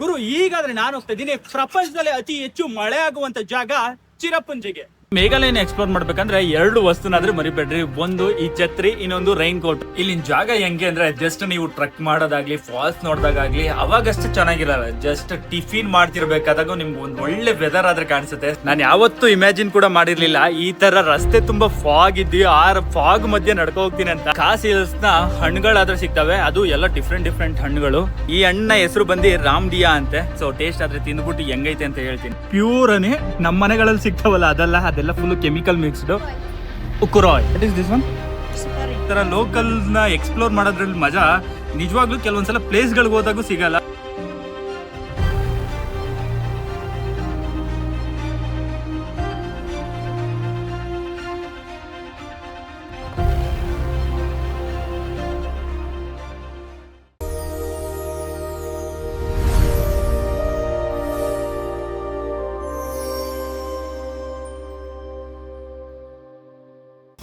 ಗುರು ಈಗಾದ್ರೆ ನಾನು ಹೋಗ್ತಾ ಇದ್ದೀನಿ ಪ್ರಪಂಚದಲ್ಲಿ ಅತಿ ಹೆಚ್ಚು ಮಳೆ ಆಗುವಂತ ಜಾಗ ಚಿರಪುಂಜಿಗೆ. ಮೇಘಾಲಯನ ಎಕ್ಸ್ಪ್ಲೋರ್ ಮಾಡ್ಬೇಕಂದ್ರೆ 2 ವಸ್ತುನಾದ್ರೆ ಮರಿಬೇಡ್ರಿ. ಒಂದು ಈ ಛತ್ರಿ, ಇನ್ನೊಂದು ರೈನ್ ಕೋಟ್. ಇಲ್ಲಿನ ಜಾಗ ಹೆಂಗೆ ಅಂದ್ರೆ ಜಸ್ಟ್ ನೀವು ಟ್ರಕ್ ಮಾಡೋದಾಗ್ಲಿ, ಫಾಲ್ಸ್ ನೋಡ್ದಾಗ್ಲಿ ಅವಾಗಷ್ಟು ಚೆನ್ನಾಗಿರಲ್ಲ. ಜಸ್ಟ್ ಟಿಫಿನ್ ಮಾಡ್ತಿರ್ಬೇಕಾದಾಗ ನಿಮ್ಗೆ ಒಂದ್ ಒಳ್ಳೆ ವೆದರ್ ಆದ್ರೆ ಕಾಣಿಸುತ್ತೆ. ನಾನು ಯಾವತ್ತೂ ಇಮ್ಯಾಜಿನ್ ಕೂಡ ಮಾಡಿರ್ಲಿಲ್ಲ ಈ ತರ ರಸ್ತೆ ತುಂಬಾ ಫಾಗ್ ಇದ್ದಿ ಆ ಫಾಗ್ ಮಧ್ಯೆ ನಡ್ಕೊ ಹೋಗ್ತೀನಿ ಅಂತ. ಕಾಸ್ ಹಿಲ್ಸ್ ನ ಹಣ್ಣುಗಳಾದ್ರೆ ಸಿಗ್ತವೆ, ಅದು ಎಲ್ಲ ಡಿಫ್ರೆಂಟ್ ಹಣ್ಣುಗಳು. ಈ ಹಣ್ಣಿನ ಹೆಸರು ಬಂದು ರಾಮ್ಡಿಯಾ ಅಂತೆ. ಸೊ ಟೇಸ್ಟ್ ಆದ್ರೆ ತಿಂದ್ಬಿಟ್ಟು ಹೆಂಗೈತೆ ಅಂತ ಹೇಳ್ತೀನಿ. ಪ್ಯೂರನೇ ನಮ್ಮ ಮನೆಗಳಲ್ಲಿ ಸಿಗ್ತಾವಲ್ಲ ಅದೆಲ್ಲ ಫುಲ್ ಕೆಮಿಕಲ್ ಮಿಕ್ಸ್ಡ್. ಉಕ್ಕುರಾಯ್, ವಾಟ್ ಇಸ್ ದಿಸ್ ಒನ್? ಈ ತರ ಲೋಕಲ್ ನ ಎಕ್ಸ್ಪ್ಲೋರ್ ಮಾಡೋದ್ರಲ್ಲಿ ಮಜಾ ನಿಜವಾಗ್ಲೂ ಕೆಲವೊಂದ್ಸಲ ಪ್ಲೇಸ್ ಗಳಿಗೆ ಹೋದಾಗೂ ಸಿಗಲ್ಲ.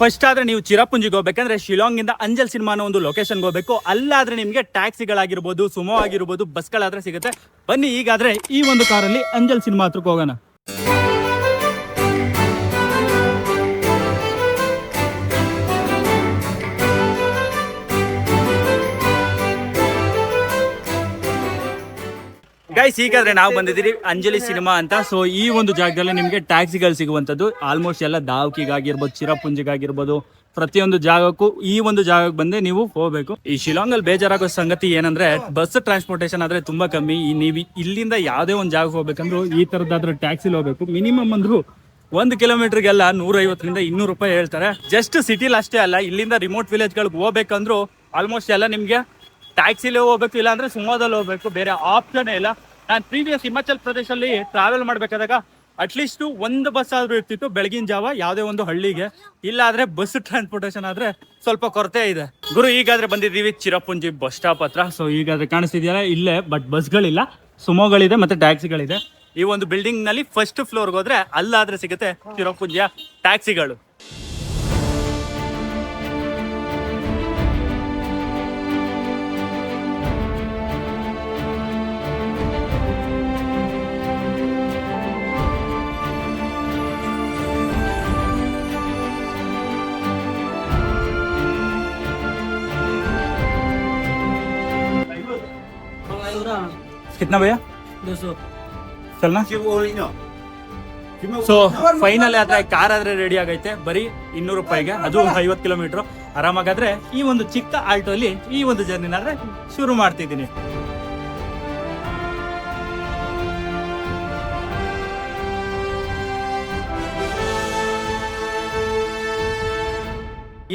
ಫಸ್ಟ್ ಆದ್ರೆ ನೀವು ಚಿರಪುಂಜಿಗೆ ಹೋಗ್ಬೇಕಂದ್ರೆ ಶಿಲಾಂಗ್ ಇಂದ ಅಂಜಲ್ ಸಿನಿಮಾ ಅನ್ನೋ ಒಂದು ಲೊಕೇಶನ್ಗೆ ಹೋಗ್ಬೇಕು. ಅಲ್ಲಾದ್ರೆ ನಿಮ್ಗೆ ಟ್ಯಾಕ್ಸಿಗಳಾಗಿರ್ಬೋದು, ಸುಮೋ ಆಗಿರ್ಬೋದು, ಬಸ್ಗಳಾದ್ರೆ ಸಿಗುತ್ತೆ. ಬನ್ನಿ ಈಗಾದ್ರೆ ಈ ಒಂದು ಕಾರಲ್ಲಿ ಅಂಜಲ್ ಸಿನಿಮಾ ಹತ್ರಕ್ಕೆ ಹೋಗೋಣ. ಗೈಸ್ ಈಗಾದ್ರೆ ನಾವು ಬಂದಿದ್ದೀರಿ ಅಂಜಲಿ ಸಿನಿಮಾ ಅಂತ. ಸೊ ಈ ಒಂದು ಜಾಗದಲ್ಲಿ ನಿಮ್ಗೆ ಟ್ಯಾಕ್ಸಿಗಳು ಸಿಗುವಂತದ್ದು ಆಲ್ಮೋಸ್ಟ್ ಎಲ್ಲ ದಾವ್ಕಿಗಾಗಿರ್ಬೋದು, ಚಿರಪುಂಜಿಗಾಗಿರ್ಬೋದು, ಪ್ರತಿಯೊಂದು ಜಾಗಕ್ಕೂ ಈ ಒಂದು ಜಾಗಕ್ಕೆ ಬಂದೆ ನೀವು ಹೋಗ್ಬೇಕು. ಈ ಶಿಲಾಂಗ್ ಅಲ್ಲಿ ಬೇಜಾರಾಗೋ ಸಂಗತಿ ಏನಂದ್ರೆ ಬಸ್ ಟ್ರಾನ್ಸ್ಪೋರ್ಟೇಷನ್ ಆದ್ರೆ ತುಂಬಾ ಕಮ್ಮಿ. ನೀವು ಇಲ್ಲಿಂದ ಯಾವ್ದೇ ಒಂದು ಜಾಗಕ್ಕೆ ಹೋಗ್ಬೇಕಂದ್ರು ಈ ತರದಾದ್ರೆ ಟ್ಯಾಕ್ಸಿಲಿ ಹೋಗ್ಬೇಕು. ಮಿನಿಮಮ್ ಅಂದ್ರು 1 ಕಿಲೋಮೀಟರ್ಗೆಲ್ಲ 150 ರಿಂದ 200 ರೂಪಾಯಿ ಹೇಳ್ತಾರೆ. ಜಸ್ಟ್ ಸಿಟಿಲಿ ಅಷ್ಟೇ ಅಲ್ಲ, ಇಲ್ಲಿಂದ ರಿಮೋಟ್ ವಿಲೇಜ್ ಗಳಿಗೆ ಹೋಗ್ಬೇಕಂದ್ರು ಆಲ್ಮೋಸ್ಟ್ ಎಲ್ಲ ನಿಮ್ಗೆ ಟ್ಯಾಕ್ಸಿಲಿ ಹೋಗ್ಬೇಕು, ಇಲ್ಲ ಅಂದ್ರೆ ಸುಮೋದಲ್ಲಿ ಹೋಗ್ಬೇಕು. ಬೇರೆ ಆಪ್ಷನ್ ಇಲ್ಲ. ನಾನು ಪ್ರೀವಿಯಸ್ ಹಿಮಾಚಲ್ ಪ್ರದೇಶಲ್ಲಿ ಟ್ರಾವೆಲ್ ಮಾಡ್ಬೇಕಾದಾಗ ಅಟ್ಲೀಸ್ಟ್ 1 ಬಸ್ ಆದ್ರೂ ಇರ್ತಿತ್ತು ಬೆಳಗಿನ ಜಾವ ಯಾವುದೇ ಒಂದು ಹಳ್ಳಿಗೆ. ಇಲ್ಲ ಆದ್ರೆ ಬಸ್ ಟ್ರಾನ್ಸ್ಪೋರ್ಟೇಷನ್ ಆದ್ರೆ ಸ್ವಲ್ಪ ಕೊರತೆ ಇದೆ. ಗುರು ಈಗಾದ್ರೆ ಬಂದಿದ್ದೀವಿ ಚಿರಪುಂಜಿ ಬಸ್ ಸ್ಟಾಪ್ ಹತ್ರ. ಸೊ ಈಗಾದ್ರೆ ಕಾಣಿಸ್ತಿದೆಯಲ್ಲ ಇಲ್ಲೇ, ಬಟ್ ಬಸ್ಗಳಿಲ್ಲ, ಸುಮೋಗಳಿದೆ ಮತ್ತೆ ಟ್ಯಾಕ್ಸಿಗಳಿದೆ. ಈ ಒಂದು ಬಿಲ್ಡಿಂಗ್ ನಲ್ಲಿ ಫಸ್ಟ್ ಫ್ಲೋರ್ಗೆ ಹೋದ್ರೆ ಅಲ್ಲಾದ್ರೆ ಸಿಗುತ್ತೆ ಚಿರಪುಂಜಿಯ ಟ್ಯಾಕ್ಸಿಗಳು. कितना भैया? 200 चलना. ಸೊ ಫೈನಲ್ ಆದ್ರೆ ಕಾರ್ ಆದ್ರೆ ರೆಡಿ ಆಗೈತೆ ಬರೀ 200 ರೂಪಾಯಿಗೆ, ಅದು 50 ಕಿಲೋಮೀಟರ್. ಆರಾಮಾಗಾದ್ರೆ ಈ ಒಂದು ಚಿಕ್ಕ ಆಲ್ಟೋ ಅಲ್ಲಿ ಈ ಒಂದು ಜರ್ನಿನಾದ್ರೆ ಶುರು ಮಾಡ್ತಿದ್ದೀನಿ.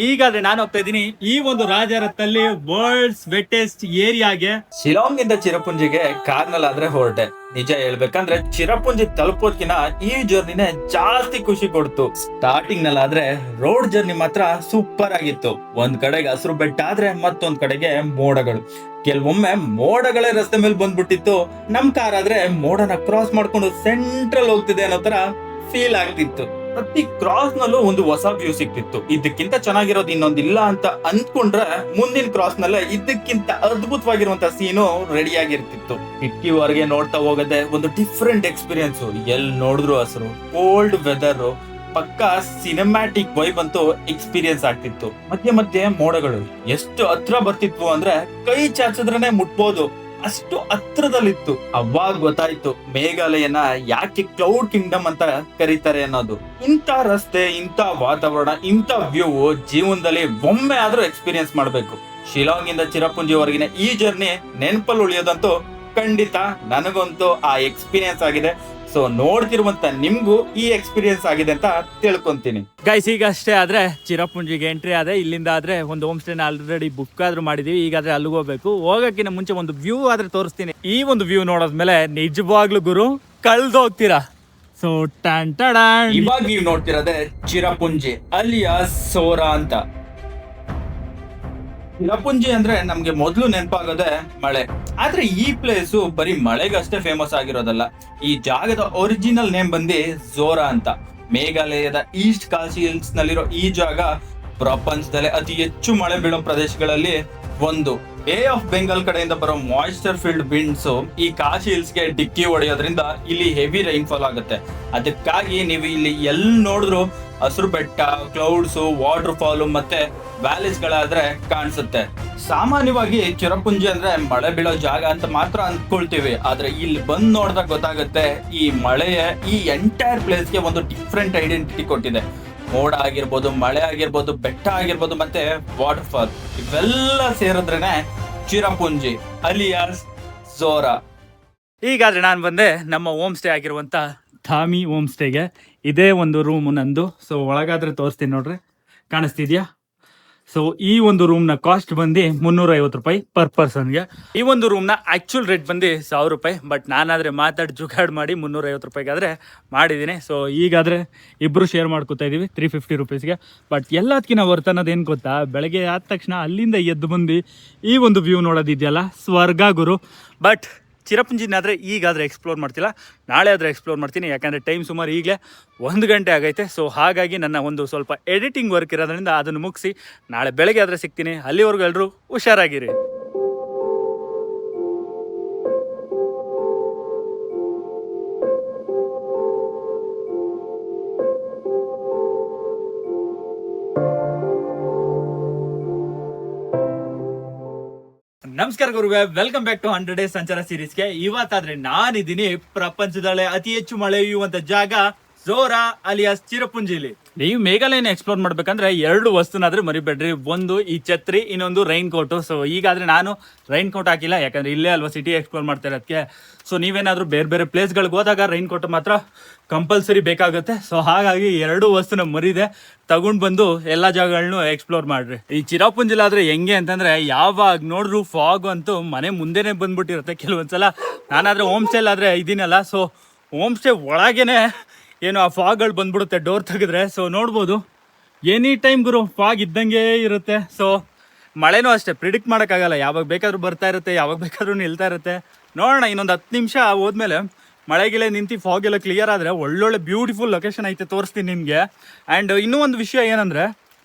ಈಗಾದ್ರೆ ನಾನು ಹೋಗ್ತಾ ಇದ್ದೀನಿ ಈ ಒಂದು ರಾಜರಥಲ್ಲಿ ವರ್ಲ್ಡ್ಸ್ ವೆಟ್ಟೆಸ್ಟ್ ಏರಿಯಾಗೆ. ಶಿಲಾಂಗ್ ಇಂದ ಚಿರಪುಂಜಿಗೆ ಕಾರ್ನಲ್ಲಿ ಆದ್ರೆ ಹೊರಟೆ. ನಿಜ ಹೇಳ್ಬೇಕಂದ್ರೆ ಚಿರಪುಂಜಿ ತಲುಪೋದ್ಕಿನ ಈ ಜರ್ನಿನೇ ಜಾಸ್ತಿ ಖುಷಿ ಕೊಡ್ತು. ಸ್ಟಾರ್ಟಿಂಗ್ ನಲ್ಲಾದ್ರೆ ರೋಡ್ ಜರ್ನಿ ಮಾತ್ರ ಸೂಪರ್ ಆಗಿತ್ತು. ಒಂದ್ ಕಡೆಗೆ ಹಸಿರು ಬೆಟ್ಟ ಆದ್ರೆ ಮತ್ತೊಂದ್ ಕಡೆಗೆ ಮೋಡಗಳು. ಕೆಲವೊಮ್ಮೆ ಮೋಡಗಳೇ ರಸ್ತೆ ಮೇಲೆ ಬಂದ್ಬಿಟ್ಟಿತ್ತು. ನಮ್ ಕಾರ್ ಆದ್ರೆ ಮೋಡನ ಕ್ರಾಸ್ ಮಾಡ್ಕೊಂಡು ಸೆಂಟ್ರಲ್ ಹೋಗ್ತಿದೆ ಅನ್ನೋ ತರ ಫೀಲ್ ಆಗ್ತಿತ್ತು. ಪ್ರತಿ ಕ್ರಾಸ್ ನಲ್ಲೂ ಒಂದು ಹೊಸ ವ್ಯೂ ಸಿಕ್ತಿತ್ತು. ಇದಕ್ಕಿಂತ ಚೆನ್ನಾಗಿರೋದು ಇನ್ನೊಂದಿಲ್ಲ ಅಂತ ಅಂದ್ಕೊಂಡ್ರೆ ಮುಂದಿನ ಕ್ರಾಸ್ ನಲ್ಲೇ ಇದಕ್ಕಿಂತ ಅದ್ಭುತವಾಗಿರುವಂತ ಸೀನು ರೆಡಿ ಆಗಿರ್ತಿತ್ತು. ಕಿಟಕಿ ಹೊರಗೆ ನೋಡ್ತಾ ಹೋಗದೆ ಒಂದು ಡಿಫ್ರೆಂಟ್ ಎಕ್ಸ್ಪೀರಿಯನ್ಸ್. ಎಲ್ ನೋಡಿದ್ರು ಹಸಿರು, ಕೋಲ್ಡ್ ವೆದರ್, ಪಕ್ಕಾ ಸಿನಿಮ್ಯಾಟಿಕ್ ವೈಬ್ ಅಂತೂ ಎಕ್ಸ್ಪೀರಿಯನ್ಸ್ ಆಗ್ತಿತ್ತು. ಮಧ್ಯೆ ಮೋಡಗಳು ಎಷ್ಟು ಹತ್ರ ಬರ್ತಿದ್ವು ಅಂದ್ರೆ ಕೈ ಚಾಚಿದ್ರೇನೆ ಮುಟ್ಬೋದು, ಅಷ್ಟು ಹತ್ರದಲ್ಲಿತ್ತು. ಅವಾಗ ಗೊತ್ತಾಯ್ತು ಮೇಘಾಲಯನ ಯಾಕೆ ಕ್ಲೌಡ್ ಕಿಂಗ್ಡಮ್ ಅಂತ ಕರೀತಾರೆ ಅನ್ನೋದು. ಇಂಥ ರಸ್ತೆ, ಇಂಥ ವಾತಾವರಣ, ಇಂಥ ವ್ಯೂ ಜೀವನದಲ್ಲಿ ಒಮ್ಮೆ ಆದ್ರೂ ಎಕ್ಸ್ಪೀರಿಯನ್ಸ್ ಮಾಡ್ಬೇಕು. ಶಿಲಾಂಗ್ ಇಂದ ಚಿರಪುಂಜಿವರೆಗಿನ ಈ ಜರ್ನಿ ನೆನಪಲ್ಲಿ ಉಳಿಯೋದಂತೂ ಖಂಡಿತ ನನಗಂತೂ ಆ ಎಕ್ಸ್ಪೀರಿಯನ್ಸ್ ಆಗಿದೆ. ಸೊ ನೋಡ್ತಿರುವಂತ ನಿಮ್ಗೂ ಈ ಎಕ್ಸ್ಪೀರಿಯನ್ಸ್ ಆಗಿದೆ ಅಂತ ತಿಳ್ಕೊಂತೀನಿ. ಗೈಸ್ ಈಗ ಅಷ್ಟೇ ಆದ್ರೆ ಚಿರಪುಂಜಿಗೆ ಎಂಟ್ರಿ ಆದ್ರೆ ಇಲ್ಲಿಂದ ಆದ್ರೆ ಒಂದು ಹೋಮ್ ಸ್ಟೇ ಆಲ್ರೆಡಿ ಬುಕ್ ಆದ್ರೂ ಮಾಡಿದೀವಿ. ಈಗಾದ್ರೆ ಅಲ್ಲಿಗೆ ಹೋಗ್ಬೇಕು. ಹೋಗಕ್ಕಿಂತ ಮುಂಚೆ ಒಂದು ವ್ಯೂ ಆದ್ರೆ ತೋರಿಸ್ತೀನಿ. ಈ ಒಂದು ವ್ಯೂ ನೋಡೋದ್ಮೇಲೆ ನಿಜವಾಗ್ಲೂ ಗುರು ಕಳ್ದು ಹೋಗ್ತೀರಾ. ಸೊ ಇವಾಗ ನೀವು ನೋಡ್ತಿರೋದೆ ಚಿರಪುಂಜಿ ಅಲಿಯಾಸ್ ಸೋರಾ ಅಂತ. ಚಿರಪುಂಜಿ ಅಂದ್ರೆ ನಮ್ಗೆ ಮೊದಲು ನೆನಪಾಗೋದೆ ಮಳೆ. ಆದ್ರೆ ಈ ಪ್ಲೇಸು ಬರೀ ಮಳೆಗಷ್ಟೇ ಫೇಮಸ್ ಆಗಿರೋದಲ್ಲ. ಈ ಜಾಗದ ಒರಿಜಿನಲ್ ನೇಮ್ ಬಂದು ಝೋರಾ ಅಂತ. ಮೇಘಾಲಯದ ಈಸ್ಟ್ ಕಾಶಿ ಹಿಲ್ಸ್ ನಲ್ಲಿರೋ ಈ ಜಾಗ ಪ್ರಪಂಚದಲ್ಲೇ ಅತಿ ಹೆಚ್ಚು ಮಳೆ ಬೀಳೋ ಪ್ರದೇಶಗಳಲ್ಲಿ ಒಂದು ಬೇ ಆಫ್ ಬೆಂಗಾಲ್ ಕಡೆಯಿಂದ ಬರೋ ಮಾಯಿಶ್ಚರ್ ಫೀಲ್ಡ್ ವಿಂಡ್ಸ್ ಈ ಕಾಶಿ ಹಿಲ್ಸ್ಗೆ ಡಿಕ್ಕಿ ಹೊಡೆಯೋದ್ರಿಂದ ಇಲ್ಲಿ ಹೆವಿ ರೈನ್ಫಾಲ್ ಆಗುತ್ತೆ. ಅದಕ್ಕಾಗಿ ನೀವು ಇಲ್ಲಿ ಎಲ್ಲಿ ನೋಡಿದ್ರು ಹಸಿರು ಬೆಟ್ಟ, ಕ್ಲೌಡ್ಸ್, ವಾಟರ್ ಫಾಲ್ ಮತ್ತೆ ವ್ಯಾಲೀಸ್ ಗಳಾದ್ರೆ ಕಾಣಿಸುತ್ತೆ. ಸಾಮಾನ್ಯವಾಗಿ ಚಿರಪುಂಜಿ ಅಂದ್ರೆ ಮಳೆ ಬೀಳೋ ಜಾಗ ಅಂತ ಮಾತ್ರ ಅಂದ್ಕೊಳ್ತೀವಿ, ಆದ್ರೆ ಇಲ್ಲಿ ಬಂದ್ ನೋಡಿದಾಗ ಗೊತ್ತಾಗುತ್ತೆ ಈ ಮಳೆಯ ಈ ಎಂಟೈರ್ ಪ್ಲೇಸ್ಗೆ ಒಂದು ಡಿಫ್ರೆಂಟ್ ಐಡೆಂಟಿಟಿ ಕೊಟ್ಟಿದೆ. ಮೋಡ ಆಗಿರ್ಬೋದು, ಮಳೆ ಆಗಿರ್ಬೋದು, ಬೆಟ್ಟ ಆಗಿರ್ಬೋದು, ಮತ್ತೆ ವಾಟರ್ ಫಾಲ್ ಇವೆಲ್ಲ ಸೇರಿದ್ರೇನೆ ಚಿರಪುಂಜಿ ಅಲಿಯಾಸ್ ಝೋರಾ. ಈಗಾದ್ರೆ ನಾನು ಬಂದೆ ನಮ್ಮ ಹೋಮ್ ಸ್ಟೇ ಆಗಿರುವಂತ ಧಾಮಿ ಹೋಮ್ ಸ್ಟೇಗೆ. ಇದೇ ಒಂದು ರೂಮ್ ನಂದು. ಸೊ ಒಳಗಾದ್ರೆ ತೋರಿಸ್ತೀನಿ ನೋಡ್ರಿ, ಕಾಣಿಸ್ತಿದ್ಯಾ? ಸೊ ಈ ಒಂದು ರೂಮ್ನ ಕಾಸ್ಟ್ ಬಂದು 350 ರೂಪಾಯಿ ಪರ್ ಪರ್ಸನ್ಗೆ. ಈ ಒಂದು ರೂಮ್ನ ಆ್ಯಕ್ಚುಲ್ ರೇಟ್ ಬಂದು 1000 ರೂಪಾಯಿ, ಬಟ್ ನಾನಾದರೆ ಮಾತಾಡಿ ಜುಗಾಡ್ ಮಾಡಿ 350 ರೂಪಾಯಿಗಾದರೆ ಮಾಡಿದ್ದೀನಿ. ಸೊ ಈಗಾದರೆ ಇಬ್ಬರು ಶೇರ್ ಮಾಡ್ಕೊತಾ ಇದ್ದೀವಿ 350 ರುಪೀಸ್ಗೆ. ಬಟ್ ಎಲ್ಲದಕ್ಕಿಂತ ವರ್ತ್ ಅನ್ನೋದು ಏನು ಗೊತ್ತಾ, ಬೆಳಗ್ಗೆ ಆದ ತಕ್ಷಣ ಅಲ್ಲಿಂದ ಎದ್ದು ಬಂದು ಈ ಒಂದು ವ್ಯೂ ನೋಡೋದಿದೆಯಲ್ಲ, ಸ್ವರ್ಗ ಗುರು. ಬಟ್ ಚಿರಪುಂಜಿನಾದರೆ ಈಗಾದರೆ ಎಕ್ಸ್ಪ್ಲೋರ್ ಮಾಡ್ತಿಲ್ಲ, ನಾಳೆ ಆದರೆ ಎಕ್ಸ್ಪ್ಲೋರ್ ಮಾಡ್ತೀನಿ. ಯಾಕಂದರೆ ಟೈಮ್ ಸುಮಾರು ಈಗಲೇ 1 ಗಂಟೆ ಆಗೈತೆ. ಸೊ ಹಾಗಾಗಿ ನನ್ನ ಒಂದು ಸ್ವಲ್ಪ ಎಡಿಟಿಂಗ್ ವರ್ಕ್ ಇರೋದ್ರಿಂದ ಅದನ್ನು ಮುಗಿಸಿ ನಾಳೆ ಬೆಳಗ್ಗೆ ಆದರೆ ಸಿಗ್ತೀನಿ. ಅಲ್ಲಿವರೆಗೂ ಎಲ್ಲರೂ ಹುಷಾರಾಗಿರಿ. ನಮಸ್ಕಾರ ಗುರುವೆ, ವೆಲ್ಕಮ್ ಬ್ಯಾಕ್ ಟು 100 ಡೇಸ್ ಸಂಚಾರ ಸೀರೀಸ್ಗೆ. ಇವತ್ತಾದ್ರೆ ನಾನಿದ್ದೀನಿ ಪ್ರಪಂಚದಲ್ಲೇ ಅತಿ ಹೆಚ್ಚು ಮಳೆಯುವಂತ ಜಾಗ ಝೋರಾ ಅಲಿಯಾಸ್ ಚಿರಪುಂಜಿಲಿ. ನೀವು ಮೇಘಾಲಯನ ಎಕ್ಸ್ಪ್ಲೋರ್ ಮಾಡ್ಬೇಕಂದ್ರೆ 2 ವಸ್ತುನಾದ್ರೆ ಮರಿಬೇಡ್ರಿ. ಒಂದು ಈ ಛತ್ರಿ, ಇನ್ನೊಂದು ರೈನ್ ಕೋಟು. ಸೊ ಈಗಾದ್ರೆ ನಾನು ರೈನ್ ಕೋಟ್ ಹಾಕಿಲ್ಲ, ಯಾಕಂದ್ರೆ ಇಲ್ಲೇ ಅಲ್ವಾ ಸಿಟಿ ಎಕ್ಸ್ಪ್ಲೋರ್ ಮಾಡ್ತಾ ಇರೋದಕ್ಕೆ. ಸೊ ನೀವೇನಾದ್ರೂ ಬೇರೆ ಬೇರೆ ಪ್ಲೇಸ್ಗಳಿಗೆ ಹೋದಾಗ ರೈನ್ ಕೋಟ್ ಮಾತ್ರ ಕಂಪಲ್ಸರಿ ಬೇಕಾಗುತ್ತೆ. ಸೊ ಹಾಗಾಗಿ 2 ವಸ್ತುನ ಮರಿದೆ ತಗೊಂಡ್ ಬಂದು ಎಲ್ಲಾ ಜಾಗಗಳನ್ನು ಎಕ್ಸ್ಪ್ಲೋರ್ ಮಾಡ್ರಿ. ಈ ಚಿರಪುಂಜಿಲಾದ್ರೆ ಹೆಂಗೆ ಅಂತಂದ್ರೆ ಯಾವಾಗ ನೋಡ್ರು ಫಾಗ್ ಅಂತೂ ಮನೆ ಮುಂದೆನೆ ಬಂದ್ಬಿಟ್ಟಿರುತ್ತೆ. ಕೆಲವೊಂದ್ಸಲ ನಾನಾದ್ರೆ ಹೋಮ್ ಸ್ಟೇ ಆದ್ರೆ ಇದೀನಲ್ಲ, ಸೊ ಹೋಮ್ ಸ್ಟೇ ಒಳಗೇನೆ ಏನು ಆ ಫಾಗ್ಗಳು ಬಂದ್ಬಿಡುತ್ತೆ ಡೋರ್ ತೆಗೆದ್ರೆ. ಸೊ ನೋಡ್ಬೋದು ಎನಿ ಟೈಮ್ ಗುರು ಫಾಗ್ ಇದ್ದಂಗೆ ಇರುತ್ತೆ. ಸೊ ಮಳೆನೂ ಅಷ್ಟೇ ಪ್ರಿಡಿಕ್ಟ್ ಮಾಡೋಕ್ಕಾಗಲ್ಲ, ಯಾವಾಗ ಬೇಕಾದ್ರೂ ಬರ್ತಾ ಇರುತ್ತೆ, ಯಾವಾಗ ಬೇಕಾದ್ರೂ ನಿಲ್ತಾ ಇರುತ್ತೆ. ನೋಡೋಣ, ಇನ್ನೊಂದು 10 ನಿಮಿಷ ಹೋದ್ಮೇಲೆ ಮಳೆಗೆಲ್ಲ ನಿಂತು ಫಾಗ್ ಎಲ್ಲ ಕ್ಲಿಯರ್ ಆದರೆ ಒಳ್ಳೊಳ್ಳೆ ಬ್ಯೂಟಿಫುಲ್ ಲೊಕೇಶನ್ ಐತೆ, ತೋರಿಸ್ತೀನಿ ನಿಮಗೆ. ಆ್ಯಂಡ್ ಇನ್ನೂ ಒಂದು ವಿಷಯ ಏನಂದರೆ,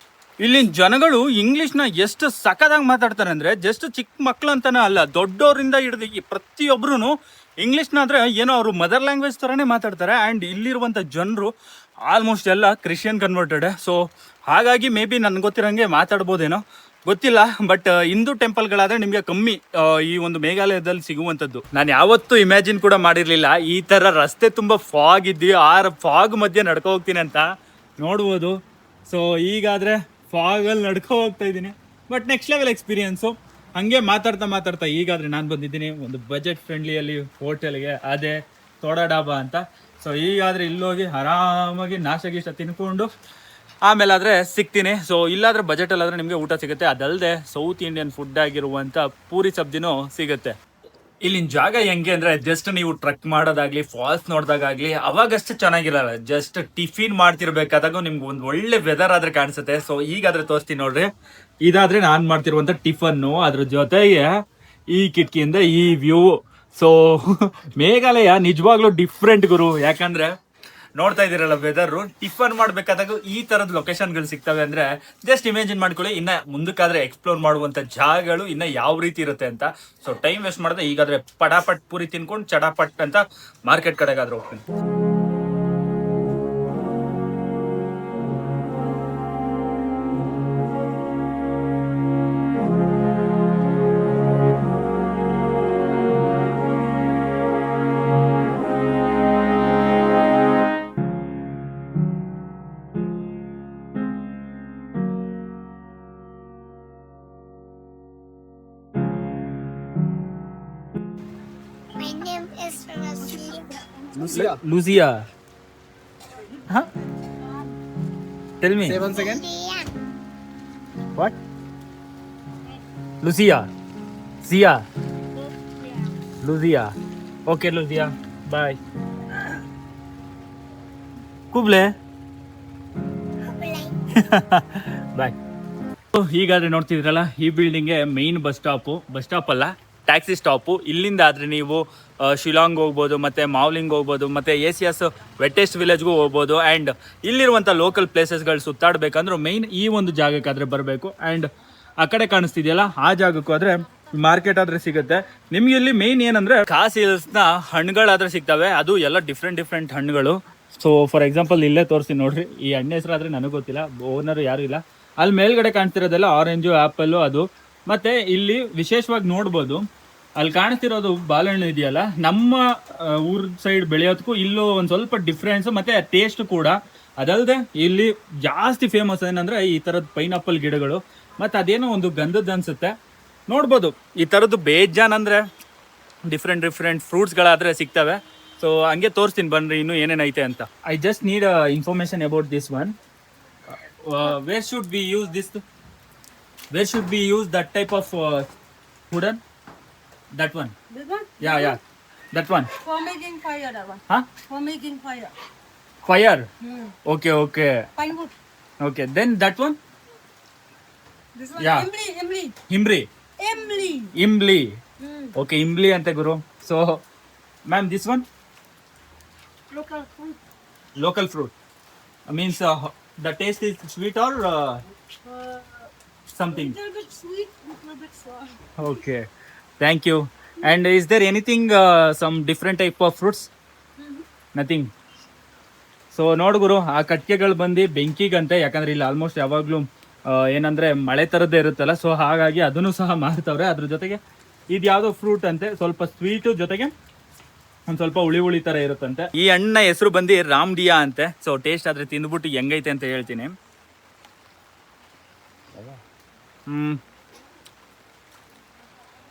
ಇಲ್ಲಿನ ಜನಗಳು ಇಂಗ್ಲೀಷ್ನ ಎಷ್ಟು ಸಖತ್ತಾಗಿ ಮಾತಾಡ್ತಾರೆ ಅಂದರೆ, ಜಸ್ಟ್ ಚಿಕ್ಕ ಮಕ್ಕಳು ಅಂತಲೇ ಅಲ್ಲ, ದೊಡ್ಡವರಿಂದ ಹಿಡಿದು ಪ್ರತಿಯೊಬ್ಬರೂ ಇಂಗ್ಲೀಷ್ನಾದರೆ ಏನೋ ಅವರು ಮದರ್ ಲ್ಯಾಂಗ್ವೇಜ್ ಥರನೇ ಮಾತಾಡ್ತಾರೆ. ಆ್ಯಂಡ್ ಇಲ್ಲಿರುವಂಥ ಜನರು ಆಲ್ಮೋಸ್ಟ್ ಎಲ್ಲ ಕ್ರಿಶ್ಚಿಯನ್ ಕನ್ವರ್ಟೆಡ್. ಸೊ ಹಾಗಾಗಿ ಮೇ ಬಿ ನನಗೆ ಗೊತ್ತಿರೋಂಗೆ ಮಾತಾಡ್ಬೋದೇನೋ ಗೊತ್ತಿಲ್ಲ. ಬಟ್ ಹಿಂದೂ ಟೆಂಪಲ್ಗಳಾದರೆ ನಿಮಗೆ ಕಮ್ಮಿ ಈ ಒಂದು ಮೇಘಾಲಯದಲ್ಲಿ ಸಿಗುವಂಥದ್ದು. ನಾನು ಯಾವತ್ತೂ ಇಮ್ಯಾಜಿನ್ ಕೂಡ ಮಾಡಿರಲಿಲ್ಲ ಈ ಥರ ರಸ್ತೆ ತುಂಬ ಫಾಗ್ ಇದ್ದೀವಿ, ಆ ಫಾಗ್ ಮಧ್ಯೆ ನಡ್ಕೊ ಹೋಗ್ತೀನಿ ಅಂತ. ನೋಡ್ಬೋದು. ಸೊ ಈಗಾದರೆ ಫಾಗಲ್ಲಿ ನಡ್ಕೊ ಹೋಗ್ತಾ ಇದ್ದೀನಿ. But next level experience. ಹಾಗೆ ಮಾತಾಡ್ತಾ ಈಗಾದರೆ ನಾನು ಬಂದಿದ್ದೀನಿ ಒಂದು ಬಜೆಟ್ ಫ್ರೆಂಡ್ಲಿಯಲ್ಲಿ ಹೋಟೆಲ್ಗೆ, ಅದೇ ತೋಡಾ ಡಾಬಾ ಅಂತ. ಸೊ ಈಗಾದರೆ ಇಲ್ಲೋಗಿ ಆರಾಮಾಗಿ ನಾಷ್ಟ ತಿನ್ಕೊಂಡು ಆಮೇಲಾದರೆ ಸಿಗ್ತೀನಿ. ಸೊ ಇಲ್ಲಾದರೆ ಬಜೆಟಲ್ಲಾದರೆ ನಿಮಗೆ ಊಟ ಸಿಗುತ್ತೆ. ಅದಲ್ಲದೆ ಸೌತ್ ಇಂಡಿಯನ್ ಫುಡ್ ಆಗಿರುವಂಥ ಪೂರಿ ಸಬ್ಜಿನೂ ಸಿಗುತ್ತೆ. ಇಲ್ಲಿನ ಜಾಗ ಹೆಂಗೆ ಅಂದರೆ, ಜಸ್ಟ್ ನೀವು ಟ್ರಕ್ ಮಾಡೋದಾಗ್ಲಿ, ಫಾಲ್ಸ್ ನೋಡಿದಾಗಲಿ ಅವಾಗಷ್ಟೇ ಚೆನ್ನಾಗಿರಲ್ಲ. ಜಸ್ಟ್ ಟಿಫಿನ್ ಮಾಡ್ತಿರ್ಬೇಕಾದಾಗ ನಿಮ್ಗೆ ಒಂದು ಒಳ್ಳೆ ವೆದರ್ ಆದರೆ ಕಾಣಿಸುತ್ತೆ. ಸೊ ಈಗಾದರೆ ತೋರಿಸ್ತೀನಿ ನೋಡ್ರಿ. ಇದಾದರೆ ನಾನು ಮಾಡ್ತಿರುವಂಥ ಟಿಫನ್ನು, ಅದ್ರ ಜೊತೆಗೆ ಈ ಕಿಟಕಿಯಿಂದ ಈ ವ್ಯೂ. ಸೊ ಮೇಘಾಲಯ ನಿಜವಾಗ್ಲೂ ಡಿಫ್ರೆಂಟ್ ಗುರು. ಯಾಕಂದರೆ ನೋಡ್ತಾ ಇದ್ದೀರಲ್ಲ ವೆದರು, ಟಿಫನ್ ಮಾಡಬೇಕಾದಾಗ ಈ ಥರದ ಲೊಕೇಶನ್ಗಳು ಸಿಗ್ತವೆ ಅಂದರೆ ಜಸ್ಟ್ ಇಮ್ಯಾಜಿನ್ ಮಾಡ್ಕೊಳ್ಳಿ. ಇನ್ನು ಮುಂದಕ್ಕಾದರೆ ಎಕ್ಸ್ಪ್ಲೋರ್ ಮಾಡುವಂಥ ಜಾಗಗಳು ಇನ್ನು ಯಾವ ರೀತಿ ಇರುತ್ತೆ ಅಂತ. ಸೊ ಟೈಮ್ ವೇಸ್ಟ್ ಮಾಡಿದೆ. ಈಗಾದರೆ ಪಟಾಪಟ್ ಪೂರಿ ತಿನ್ಕೊಂಡು ಚಟಾಪಟ್ ಅಂತ ಮಾರ್ಕೆಟ್ ಕಡೆಗಾದ್ರೆ ಹೋಗ್ತೀನಿ. Lucia. Huh? Tell me. Say once again. What? Lucia. Zia. Lucia. Okay, Lucia. Bye. Kuble. Bye. ಹೀಗಾದ್ರೆ ನೋಡ್ತಿದ್ರಲ್ಲ, ಈ ಬಿಲ್ಡಿಂಗ್ಗೆ ಮೈನ್ ಬಸ್ ಸ್ಟಾಪ್ ಅಲ್ಲ, ಟ್ಯಾಕ್ಸಿ ಸ್ಟಾಪು. ಇಲ್ಲಿಂದ ಆದರೆ ನೀವು ಶಿಲಾಂಗ್ ಹೋಗ್ಬೋದು, ಮತ್ತು ಮಾವ್ಲಿಂಗ್ ಹೋಗ್ಬೋದು, ಮತ್ತು ACS ವೆಟ್ಟೆಸ್ಟ್ ವಿಲೇಜ್ಗೂ ಹೋಗ್ಬೋದು. ಆ್ಯಂಡ್ ಇಲ್ಲಿರುವಂಥ ಲೋಕಲ್ ಪ್ಲೇಸಸ್ಗಳು ಸುತ್ತಾಡಬೇಕಂದ್ರೂ ಮೈನ್ ಈ ಒಂದು ಜಾಗಕ್ಕಾದರೆ ಬರಬೇಕು. ಆ್ಯಂಡ್ ಆ ಕಡೆ ಕಾಣಿಸ್ತಿದೆಯಲ್ಲ ಆ ಜಾಗಕ್ಕೂ ಆದ್ರೆ ಮಾರ್ಕೆಟ್ ಆದ್ರೆ ಸಿಗುತ್ತೆ. ನಿಮ್ಗೆ ಇಲ್ಲಿ ಮೇನ್ ಏನಂದ್ರೆ ಕಾಸ್ ಹಿಲ್ಸ್ನ ಹಣ್ಣುಗಳಾದ್ರೆ ಸಿಗ್ತವೆ, ಅದು ಎಲ್ಲ ಡಿಫ್ರೆಂಟ್ ಹಣ್ಣುಗಳು. ಸೊ ಫಾರ್ ಎಕ್ಸಾಂಪಲ್ ಇಲ್ಲೇ ತೋರಿಸಿ ನೋಡ್ರಿ, ಈ ಹಣ್ಣು ಹೆಸರು ಆದ್ರೆ ನನಗೆ ಗೊತ್ತಿಲ್ಲ, ಓನರ್ ಯಾರು ಇಲ್ಲ. ಅಲ್ಲಿ ಮೇಲ್ಗಡೆ ಕಾಣಿಸ್ತಿರೋದೆಲ್ಲ ಆರೆಂಜು, ಆ್ಯಪಲ್ಲು ಅದು. ಮತ್ತೆ ಇಲ್ಲಿ ವಿಶೇಷವಾಗಿ ನೋಡ್ಬೋದು, ಅಲ್ಲಿ ಕಾಣಿಸ್ತಿರೋದು ಬಾಳೆಹಣ್ಣು ಇದೆಯಲ್ಲ, ನಮ್ಮ ಊರ್ ಸೈಡ್ ಬೆಳೆಯೋದಕ್ಕೂ ಇಲ್ಲೂ ಒಂದು ಸ್ವಲ್ಪ ಡಿಫ್ರೆನ್ಸ್, ಮತ್ತೆ ಟೇಸ್ಟ್ ಕೂಡ. ಅದಲ್ಲದೆ ಇಲ್ಲಿ ಜಾಸ್ತಿ ಫೇಮಸ್ ಏನಂದ್ರೆ ಈ ಥರದ್ದು ಪೈನಾಪಲ್ ಗಿಡಗಳು, ಮತ್ತು ಅದೇನೋ ಒಂದು ಗಂಧದ್ದು ಅನ್ಸುತ್ತೆ. ನೋಡ್ಬೋದು ಈ ಥರದ್ದು ಬೇಜಾನ್ ಅಂದರೆ ಡಿಫ್ರೆಂಟ್ ಫ್ರೂಟ್ಸ್ಗಳಾದರೆ ಸಿಗ್ತವೆ. ಸೊ ಹಂಗೆ ತೋರಿಸ್ತೀನಿ ಬನ್ರಿ ಇನ್ನೂ ಏನೇನೈತೆ ಅಂತ. I just need information about this one. Wear should be use this, wear should be use that type of wooden? That one? This one? Yeah. That one? For making fire, that one. Huh? For making fire. Fire? Hmm. Okay. Pine wood. Okay, then that one? This one? Yeah. Imli. Imli. Hmm. Okay, Imli ante guru. So, ma'am, this one? Local fruit. Means the taste is sweet or something? Little bit sweet, little bit sour. Okay, thank you. And is there anything, some different type of fruits? Nothing. So ನೋಡು ಗುರು, ಆ ಕಟ್ಟಿಗೆಗಳು ಬಂದು ಬೆಂಕಿಗಂತೆ, ಯಾಕಂದ್ರೆ ಇಲ್ಲಿ almost ಯಾವಾಗಲೂ ಏನಂದ್ರೆ ಮಳೆ ಥರದ್ದೇ ಇರುತ್ತಲ್ಲ, so ಹಾಗಾಗಿ ಅದನ್ನು ಸಹ ಮಾರ್ತಾವ್ರೆ. ಅದ್ರ ಜೊತೆಗೆ ಇದು ಯಾವುದೋ ಫ್ರೂಟ್ ಅಂತೆ, ಸ್ವಲ್ಪ ಸ್ವೀಟು ಜೊತೆಗೆ ಒಂದು ಸ್ವಲ್ಪ ಹುಳಿ ಥರ ಇರುತ್ತಂತೆ. ಈ ಹಣ್ಣಿನ ಹೆಸರು ಬಂದು ರಾಮ್ಡಿಯಾ ಅಂತೆ. ಸೊ ಟೇಸ್ಟ್ ಆದ್ರೆ ತಿಂದ್ಬಿಟ್ಟು ಹೆಂಗೈತೆ ಅಂತ ಹೇಳ್ತೀನಿ.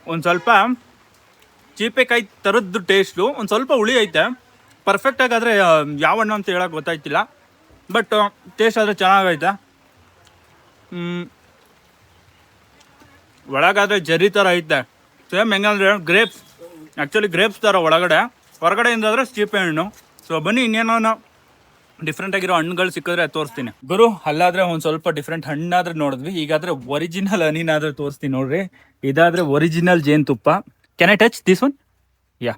ಒಂದು ಸ್ವಲ್ಪ ಚೀಪೆಕಾಯಿ ಥರದ್ದು ಟೇಸ್ಟು, ಒಂದು ಸ್ವಲ್ಪ ಹುಳಿ ಐತೆ. ಪರ್ಫೆಕ್ಟ್ ಆಗಾದರೆ ಯಾವ ಹಣ್ಣು ಅಂತ ಹೇಳೋಕೆ ಗೊತ್ತಾಯ್ತಿಲ್ಲ, ಬಟ್ ಟೇಸ್ಟ್ ಆದರೆ ಚೆನ್ನಾಗೈತೆ. ಒಳಗಾದರೆ ಜರಿ ಥರ ಐತೆ, ಸೇಮ್ ಹೆಂಗಂದ್ರೆ ಗ್ರೇಪ್ಸ್, ಆ್ಯಕ್ಚುಲಿ ಗ್ರೇಪ್ಸ್ ಥರ ಒಳಗಡೆ, ಹೊರಗಡೆಯಿಂದ ಆದರೆ ಚೀಪೆ ಹಣ್ಣು. ಸೊ ಬನ್ನಿ ಇನ್ನೇನೋ ಡಿಫ್ರೆಂಟ್ ಆಗಿರೋ ಹಣ್ಣುಗಳು ಸಿಕ್ಕಿದ್ರೆ ತೋರಿಸ್ತೀನಿ ಗುರು. ಅಲ್ಲಾದ್ರೆ ಒಂದು ಸ್ವಲ್ಪ ಡಿಫ್ರೆಂಟ್ ಹಣ್ಣಾದ್ರೆ ನೋಡಿದ್ವಿ, ಈಗಾದ್ರೆ ಒರಿಜಿನಲ್ ಹನಿನಾದ್ರೆ ತೋರಿಸ್ತೀನಿ ನೋಡ್ರಿ. ಇದಾದ್ರೆ ಒರಿಜಿನಲ್ ಜೇನುತುಪ್ಪ. Can I touch this one? Yeah.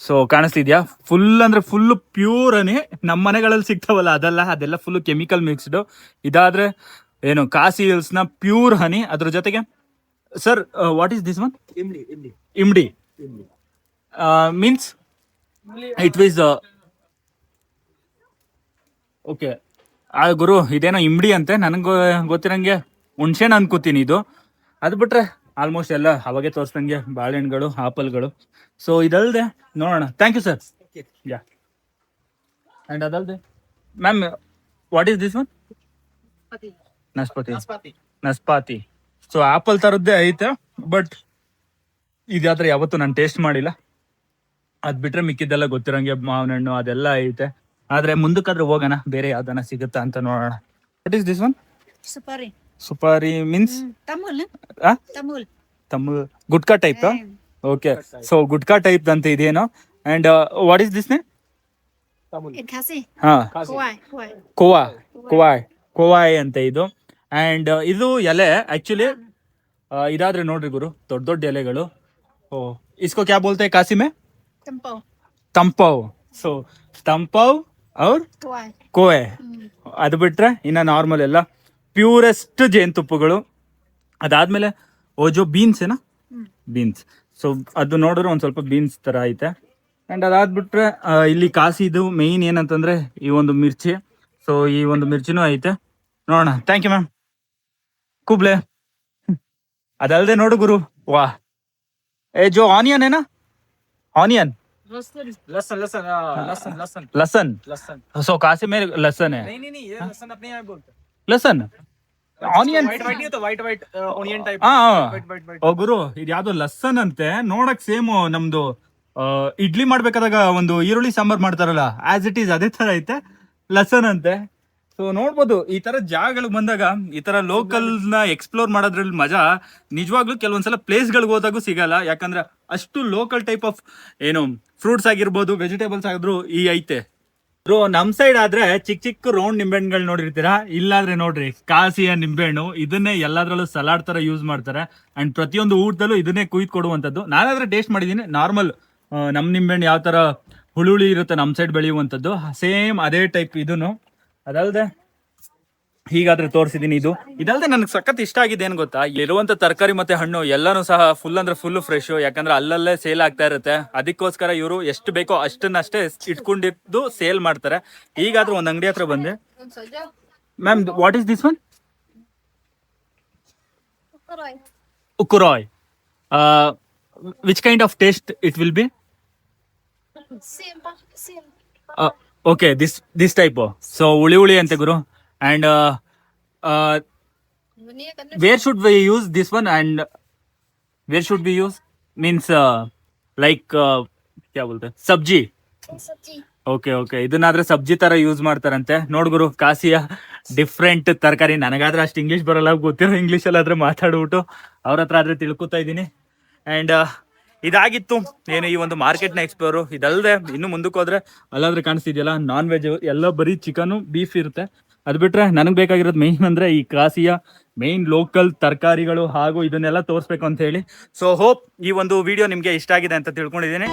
So ಕಾಣಿಸ್ತಿದ್ಯಾ, ಫುಲ್ ಅಂದ್ರೆ ಫುಲ್ ಪ್ಯೂರ್ ಹನಿ. ನಮ್ಮ ಮನೆಗಳಲ್ಲಿ ಸಿಗ್ತಾವಲ್ಲ ಅದಲ್ಲ, ಅದೆಲ್ಲ ಫುಲ್ ಕೆಮಿಕಲ್ ಮಿಕ್ಸ್ಡು. ಇದಾದ್ರೆ ಏನು ಕಾಸಿ ಹಿಲ್ಸ್ನ ಪ್ಯೂರ್ ಹನಿ. ಅದ್ರ ಜೊತೆಗೆ sir, what is this one? ಇಮ್ಡಿ ಮೀನ್ಸ್ ಇಟ್ ವೀಸ್ ಓಕೆ. ಗುರು ಇದೇನೋ ಇಮ್ಡಿ ಅಂತೆ, ನನಗೆ ಗೊತ್ತಿರಂಗೆ ಹುಣ್ಸೆಹಣ್ಣು ಅನ್ಕೋತೀನಿ ಇದು. ಅದು ಬಿಟ್ರೆ ಆಲ್ಮೋಸ್ಟ್ ಎಲ್ಲ ಅವಾಗೆ ತೋರಿಸ್ದಂಗೆ ಬಾಳೆಹಣ್ಣುಗಳು, ಆಪಲ್ಗಳು. ಸೊ ಇದಲ್ಲದೆ ನೋಡೋಣ. Thank you sir. Yeah. And ಅದಲ್ಲದೆ ma'am, what is this one? ನಸ್ಪಾತಿ. ಸೊ ಆಪಲ್ ಥರದ್ದೇ ಐತೆ, ಬಟ್ ಇದಾದ್ರೆ ಯಾವತ್ತೂ ನಾನು ಟೇಸ್ಟ್ ಮಾಡಿಲ್ಲ. ಅದು ಬಿಟ್ರೆ ಮಿಕ್ಕಿದ್ದೆಲ್ಲ ಗೊತ್ತಿರಂಗೆ ಮಾವಿನ ಹಣ್ಣು ಅದೆಲ್ಲ ಐತೆ. ಆದ್ರೆ ಮುಂದಕ್ಕಾದ್ರೆ ಹೋಗೋಣ, ಬೇರೆ ಯಾವ್ದನ ಸಿಗುತ್ತಾ ಅಂತ ನೋಡೋಣ. What is this one? Supari means Tamil gutka type. Okay, so gutka type ಅಂತ ಇದೇನೋ. And what is this name? ಹಾ, ಕೋವಾಯ್ ಅಂತ ಇದು. ಅಂಡ್ ಇದು ಎಲೆ ಆಕ್ಚುಲಿ ಇದಾದ್ರೆ ನೋಡ್ರಿ ಗುರು, ದೊಡ್ಡ ಎಲೆಗಳು. ಓ, ಇಸ್ಕೋ ಕ್ಯಾ ಬೋಲ್ತೆ ಕಾಸಿ ಮೇ? ತಂಪವ್. ಸೊ ತಂಪವ್ ಅವ್ರ ಕೋವೆ. ಅದು ಬಿಟ್ರೆ ಇನ್ನ ನಾರ್ಮಲ್ ಎಲ್ಲ ಪ್ಯೂರೆಸ್ಟ್ ಜೇನುತುಪ್ಪಗಳು. ಅದಾದ್ಮೇಲೆ ಓಜೋ ಬೀನ್ಸ್ ಏನಾ, ಬೀನ್ಸ್. ಸೊ ಅದು ನೋಡಿದ್ರೆ ಒಂದು ಸ್ವಲ್ಪ ಬೀನ್ಸ್ ತರ ಐತೆ. ಅಂಡ್ ಅದಾದ್ಬಿಟ್ರೆ ಇಲ್ಲಿ ಕಾಸಿದು ಮೇಯ್ನ್ ಏನಂತಂದ್ರೆ ಈ ಒಂದು ಮಿರ್ಚಿ. ಸೊ ಈ ಒಂದು ಮಿರ್ಚಿನೂ ಐತೆ, ನೋಡೋಣ. Thank you ma'am. ಕುಬ್ಲೆ. ಅದಲ್ಲದೆ ನೋಡು ಗುರು, ವಾ, ಏ ಜೋ ಆನಿಯನ್ ಏನಾ, ಆನಿಯನ್ लसन. सो कहाँ से मेरे लसन है? नहीं ये लसन अपने यहाँ बोलते हैं। लसन ಆನಿಯನ್ वाइट नहीं होता, वाइट ऑनियन टाइप। ಓ ಗುರು, ಇದು ಯಾವ್ದೋ ಲಸನ್ ಅಂತೆ. ನೋಡಕ್ ಸೇಮ್ ನಮ್ದು ಇಡ್ಲಿ ಮಾಡ್ಬೇಕಾದಾಗ ಒಂದು ಈರುಳ್ಳಿ ಸಾಂಬಾರ್ ಮಾಡ್ತಾರಲ್ಲ, ಆಸ್ ಇಟ್ ಈಸ್ ಅದೇ ತರ ಐತೆ, ಲಸನ್ ಅಂತೆ. ಸೊ ನೋಡ್ಬೋದು, ಈ ತರ ಜಾಗಗಳಿಗೆ ಬಂದಾಗ ಈ ತರ ಲೋಕಲ್ ನ ಎಕ್ಸ್ಪ್ಲೋರ್ ಮಾಡೋದ್ರಲ್ಲಿ ಮಜಾ ನಿಜವಾಗ್ಲೂ ಕೆಲವೊಂದ್ಸಲ ಪ್ಲೇಸ್ ಗಳಿಗೆ ಹೋದಾಗೂ ಸಿಗಲ್ಲ. ಯಾಕಂದ್ರೆ ಅಷ್ಟು ಲೋಕಲ್ ಟೈಪ್ ಆಫ್ ಏನು ಫ್ರೂಟ್ಸ್ ಆಗಿರ್ಬೋದು, ವೆಜಿಟೇಬಲ್ಸ್ ಆಗಿದ್ರು ಈ ಐತೆ. ನಮ್ ಸೈಡ್ ಆದ್ರೆ ಚಿಕ್ಕ ರೌಂಡ್ ನಿಂಬೆಹಣ್ಣುಗಳು ನೋಡಿರ್ತೀರಾ, ಇಲ್ಲಾದ್ರೆ ನೋಡ್ರಿ ಕಾಸಿಯ ನಿಂಬೆಹಣ್ಣು. ಇದನ್ನೇ ಎಲ್ಲಾದ್ರಲ್ಲೂ ಸಲಾಡ್ ತರ ಯೂಸ್ ಮಾಡ್ತಾರೆ. ಅಂಡ್ ಪ್ರತಿಯೊಂದು ಊಟದಲ್ಲೂ ಇದನ್ನೇ ಕುಯ್ದು ಕೊಡುವಂಥದ್ದು. ನಾನಾದ್ರೆ ಟೇಸ್ಟ್ ಮಾಡಿದೀನಿ. ನಾರ್ಮಲ್ ನಮ್ ನಿಂಬೆಹಣ್ಣು ಯಾವ ತರ ಹುಳಿ ಇರುತ್ತೆ ನಮ್ ಸೈಡ್ ಬೆಳೆಯುವಂಥದ್ದು, ಸೇಮ್ ಅದೇ ಟೈಪ್ ಇದನ್ನು. ಅದಲ್ಲದೆ ಹೀಗಾದ್ರೆ ತೋರಿಸಿದೀನಿ. ಇದಲ್ಲದೆ ನನಗೆ ಸಖತ್ ಇಷ್ಟ ಆಗಿದೆ ಏನ್ ಗೊತ್ತಾ, ಇರುವಂತ ತರಕಾರಿ ಮತ್ತೆ ಹಣ್ಣು ಎಲ್ಲಾನು ಸಹ ಫುಲ್ ಅಂದ್ರೆ ಫುಲ್ ಫ್ರೆಶ್, ಯಾಕಂದ್ರೆ ಅಲ್ಲಲ್ಲೇ ಸೇಲ್ ಆಗ್ತಾ ಇರುತ್ತೆ. ಅದಕ್ಕೋಸ್ಕರ ಇವರು ಎಷ್ಟು ಬೇಕೋ ಅಷ್ಟನ್ನಷ್ಟೇ ಇಟ್ಕೊಂಡಿದ್ದು ಸೇಲ್ ಮಾಡ್ತಾರೆ. ಹೀಗಾದ್ರೂ ಒಂದ್ ಅಂಗಡಿ ಹತ್ರ ಬಂದೆ. Ma'am, what is this one? ಉಕುರಾಯ್. Which kind of taste it will be? Same. Okay, this type. So ಹುಳಿ ಅಂತೆ ಗುರು. And where should we use this one and where should we use means like क्या बोलते हैं सब्जी? Okay ಇದನ್ನಾದ್ರೆ ಸಬ್ಜಿ ತರ use ಮಾಡ್ತಾರಂತೆ. ನೋಡ್ಗುರು, ಕಾಸಿಯ ಡಿಫ್ರೆಂಟ್ ತರಕಾರಿ. ನನಗಾದ್ರೆ ಅಷ್ಟು ಇಂಗ್ಲಿಷ್ ಬರಲ್ಲ, ಗೊತ್ತಿರೋ ಇಂಗ್ಲಿಷ್ ಅಲ್ಲಿ ಆದ್ರೆ ಮಾತಾಡ್ಬಿಟ್ಟು ಅವ್ರ ಹತ್ರ ಆದ್ರೆ ತಿಳ್ಕೊತಾ ಇದ್ದೀನಿ. ಅಂಡ್ ಇದಾಗಿತ್ತು ಏನು ಈ ಒಂದು ಮಾರ್ಕೆಟ್ನ ಎಕ್ಸ್ಪ್ಲೋರು. ಇದಲ್ಲದೆ ಇನ್ನು ಮುಂದಕ್ಕೆ ಹೋದ್ರೆ ಅಲ್ಲಾದ್ರೆ ಕಾಣಿಸ್ತಿದೆಯಲ್ಲ ನಾನ್ ವೆಜ್ ಎಲ್ಲ ಬರೀ ಚಿಕನು ಬೀಫ್ ಇರುತ್ತೆ. ಅದು ಬಿಟ್ರೆ ನನಗೆ ಬೇಕಾಗಿರೋದು ಮೇನ್ ಅಂದ್ರೆ ಈ ಕಾಸಿಯ ಮೇನ್ ಲೋಕಲ್ ತರಕಾರಿಗಳು ಹಾಗೂ ಇದನ್ನೆಲ್ಲ ತೋರಿಸ್ಬೇಕು ಅಂತ ಹೇಳಿ. ಸೊ ಹೋಪ್ ಈ ಒಂದು ವಿಡಿಯೋ ನಿಮಗೆ ಇಷ್ಟ ಆಗಿದೆ ಅಂತ ತಿಳ್ಕೊಂಡಿದ್ದೀನಿ.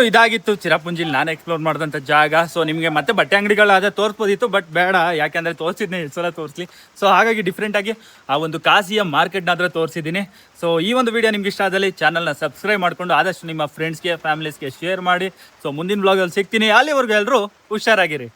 ಇದಾಗಿತ್ತು ಚಿರಪುಂಜಿಲಿ ನಾನು ಎಕ್ಸ್ಪ್ಲೋರ್ ಮಾಡಿದಂಥ ಜಾಗ. ಸೊ ನಿಮಗೆ ಮತ್ತೆ ಬಟ್ಟೆ ಅಂಗಡಿಗಳಾದ ತೋರಿಸ್ಬೋದಿತ್ತು, ಬಟ್ ಬೇಡ, ಯಾಕೆಂದರೆ ತೋರಿಸಿದ್ನೇ ಎಷ್ಟು ಸಲ ತೋರಿಸ್ಲಿ. ಸೊ ಹಾಗಾಗಿ ಡಿಫ್ರೆಂಟಾಗಿ ಆ ಒಂದು ಕಾಸಿಯ ಮಾರ್ಕೆಟ್ನಾದ್ರೆ ತೋರಿಸಿದ್ದೀನಿ. ಸೊ ಈ ಒಂದು ವಿಡಿಯೋ ನಿಮ್ಗೆ ಇಷ್ಟ ಆದಲ್ಲಿ ಚಾನಲ್ನ ಸಬ್ಸ್ಕ್ರೈಬ್ ಮಾಡಿಕೊಂಡು ಆದಷ್ಟು ನಿಮ್ಮ ಫ್ರೆಂಡ್ಸ್ಗೆ ಫ್ಯಾಮಿಲೀಸ್ಗೆ ಶೇರ್ ಮಾಡಿ. ಸೊ ಮುಂದಿನ ಬ್ಲಾಗಲ್ಲಿ ಸಿಗ್ತೀನಿ. ಅಲ್ಲಿವರೆಗೂ ಎಲ್ಲರೂ ಹುಷಾರಾಗಿರಿ.